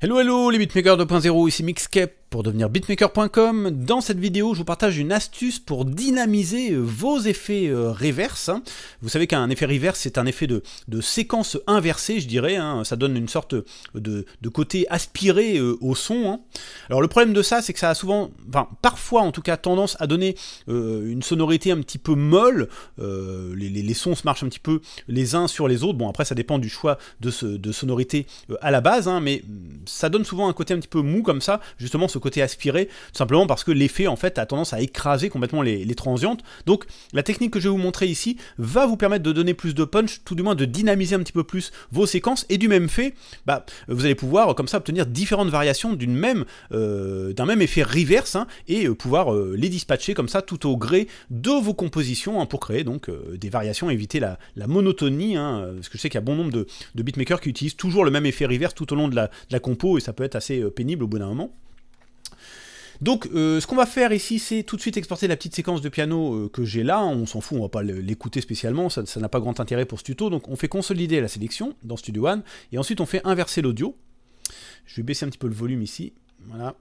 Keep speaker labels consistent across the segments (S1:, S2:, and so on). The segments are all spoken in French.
S1: Hello hello les beatmakers 2.0, ici Mixcape pour devenir beatmaker.com. Dans cette vidéo, je vous partage une astuce pour dynamiser vos effets reverse. Vous savez qu'un effet reverse, c'est un effet de séquence inversée, je dirais. Ça donne une sorte de côté aspiré au son. Alors le problème de ça, c'est que ça a souvent, parfois en tout cas, tendance à donner une sonorité un petit peu molle. Les sons se marchent un petit peu les uns sur les autres. Bon, après, ça dépend du choix de sonorité à la base, mais ça donne souvent un côté un petit peu mou comme ça, justement ce côté aspiré, tout simplement parce que l'effet en fait a tendance à écraser complètement les transientes. Donc la technique que je vais vous montrer ici va vous permettre de donner plus de punch, tout du moins de dynamiser un petit peu plus vos séquences, et du même fait, vous allez pouvoir comme ça obtenir différentes variations d'un même effet reverse, et pouvoir les dispatcher comme ça tout au gré de vos compositions, pour créer donc des variations, éviter la monotonie, parce que je sais qu'il y a bon nombre de beatmakers qui utilisent toujours le même effet reverse tout au long de la compo, et ça peut être assez pénible au bout d'un moment. Donc ce qu'on va faire ici, c'est tout de suite exporter la petite séquence de piano que j'ai là. On s'en fout, on va pas l'écouter spécialement, ça n'a pas grand intérêt pour ce tuto. Donc on fait consolider la sélection dans Studio One, et ensuite on fait inverser l'audio. Je vais baisser un petit peu le volume ici, voilà.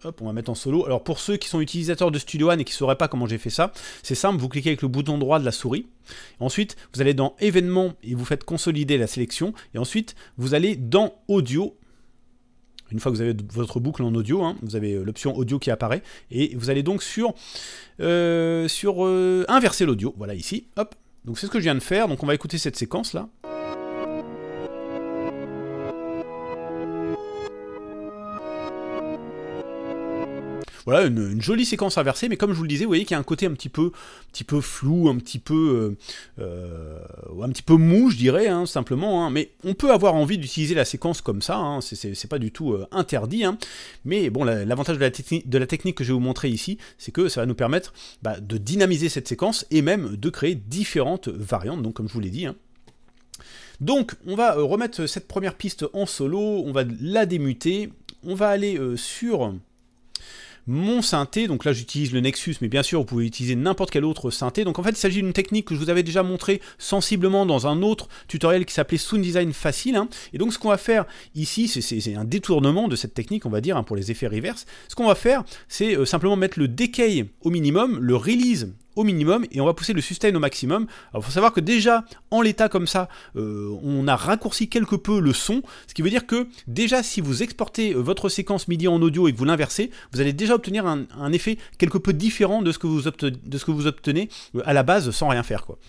S1: Hop, on va mettre en solo. Alors pour ceux qui sont utilisateurs de Studio One et qui ne sauraient pas comment j'ai fait ça, c'est simple, vous cliquez avec le bouton droit de la souris. Ensuite, vous allez dans événements et vous faites consolider la sélection. Et ensuite, vous allez dans audio. Une fois que vous avez votre boucle en audio, vous avez l'option audio qui apparaît. Et vous allez donc sur inverser l'audio. Voilà ici, hop. Donc c'est ce que je viens de faire. Donc on va écouter cette séquence là. Voilà, une jolie séquence inversée, mais comme je vous le disais, vous voyez qu'il y a un côté un petit peu flou, un petit peu mou, je dirais, simplement. Mais on peut avoir envie d'utiliser la séquence comme ça, c'est pas du tout interdit. Mais bon, l'avantage de la technique que je vais vous montrer ici, c'est que ça va nous permettre de dynamiser cette séquence et même de créer différentes variantes, donc comme je vous l'ai dit. Donc, on va remettre cette première piste en solo, on va la démuter, on va aller sur mon synthé, donc là j'utilise le Nexus, mais bien sûr vous pouvez utiliser n'importe quel autre synthé. Donc en fait il s'agit d'une technique que je vous avais déjà montré sensiblement dans un autre tutoriel qui s'appelait Sound Design Facile. Et donc ce qu'on va faire ici, c'est un détournement de cette technique, on va dire, pour les effets reverse. Ce qu'on va faire, c'est simplement mettre le decay au minimum, le release au minimum, et on va pousser le sustain au maximum. Alors il faut savoir que déjà en l'état comme ça, on a raccourci quelque peu le son, ce qui veut dire que déjà si vous exportez votre séquence MIDI en audio et que vous l'inversez, vous allez déjà obtenir un effet quelque peu différent de ce que vous obtenez à la base sans rien faire, quoi.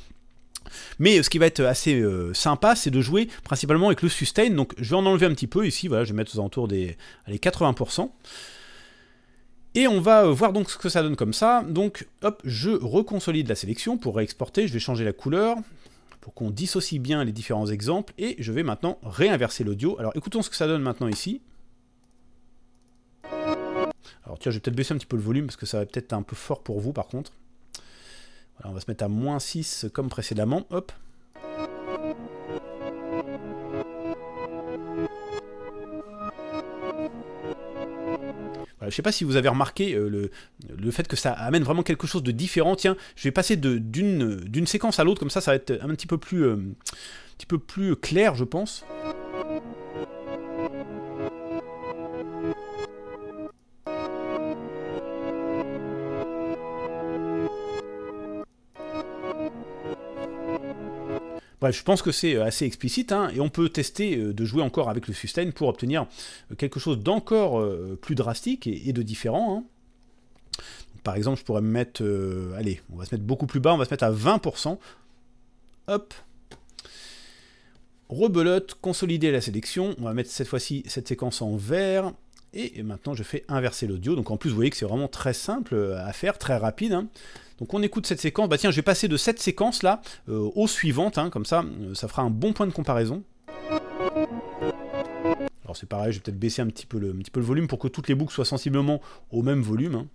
S1: Mais ce qui va être assez sympa, c'est de jouer principalement avec le sustain. Donc je vais en enlever un petit peu ici, voilà, je vais mettre aux alentours des 80%. Et on va voir donc ce que ça donne comme ça. Donc hop, je reconsolide la sélection pour réexporter, je vais changer la couleur pour qu'on dissocie bien les différents exemples, et je vais maintenant réinverser l'audio. Alors écoutons ce que ça donne maintenant ici. Alors tiens, je vais peut-être baisser un petit peu le volume parce que ça va peut-être un peu fort pour vous par contre. Voilà, on va se mettre à -6 comme précédemment, hop. Je ne sais pas si vous avez remarqué le fait que ça amène vraiment quelque chose de différent. Tiens, je vais passer d'une séquence à l'autre, comme ça va être un petit peu plus clair, je pense. Bref, je pense que c'est assez explicite, et on peut tester de jouer encore avec le sustain pour obtenir quelque chose d'encore plus drastique et de différent. Par exemple, je pourrais me mettre... allez, on va se mettre beaucoup plus bas, on va se mettre à 20%. Hop. Rebelote, consolider la sélection. On va mettre cette fois-ci cette séquence en vert. Et maintenant, je fais inverser l'audio. Donc en plus, vous voyez que c'est vraiment très simple à faire, très rapide. Donc on écoute cette séquence. Tiens, je vais passer de cette séquence-là aux suivantes. Comme ça, ça fera un bon point de comparaison. Alors c'est pareil, je vais peut-être baisser un petit peu le volume pour que toutes les boucles soient sensiblement au même volume.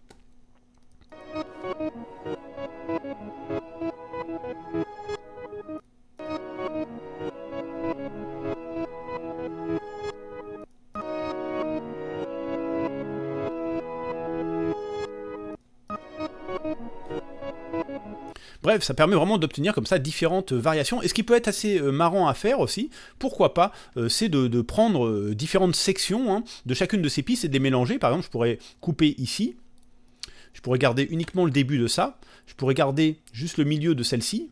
S1: Bref, ça permet vraiment d'obtenir comme ça différentes variations. Et ce qui peut être assez marrant à faire aussi, pourquoi pas, c'est de prendre différentes sections hein, de chacune de ces pistes et de les mélanger. Par exemple, je pourrais couper ici, je pourrais garder uniquement le début de ça, je pourrais garder juste le milieu de celle-ci,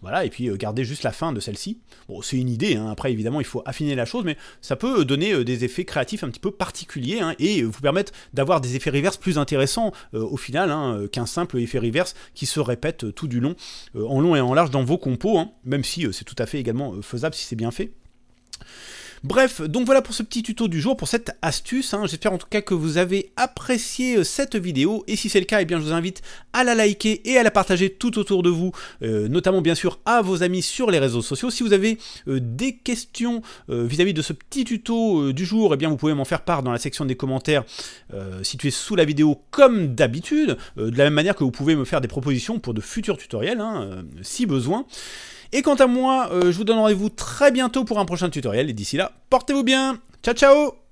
S1: voilà, et puis garder juste la fin de celle-ci. Bon, c'est une idée, hein. Après évidemment il faut affiner la chose, mais ça peut donner des effets créatifs un petit peu particuliers, hein, et vous permettre d'avoir des effets reverse plus intéressants au final, hein, qu'un simple effet reverse qui se répète tout du long, en long et en large dans vos compos, hein, même si c'est tout à fait également faisable si c'est bien fait. Bref, donc voilà pour ce petit tuto du jour, pour cette astuce, hein. J'espère en tout cas que vous avez apprécié cette vidéo, et si c'est le cas, eh bien, je vous invite à la liker et à la partager tout autour de vous, notamment bien sûr à vos amis sur les réseaux sociaux. Si vous avez des questions vis-à-vis de ce petit tuto du jour, eh bien, vous pouvez m'en faire part dans la section des commentaires située sous la vidéo comme d'habitude, de la même manière que vous pouvez me faire des propositions pour de futurs tutoriels, hein, si besoin. Et quant à moi, je vous donne rendez-vous très bientôt pour un prochain tutoriel, et d'ici là, portez-vous bien. Ciao, ciao!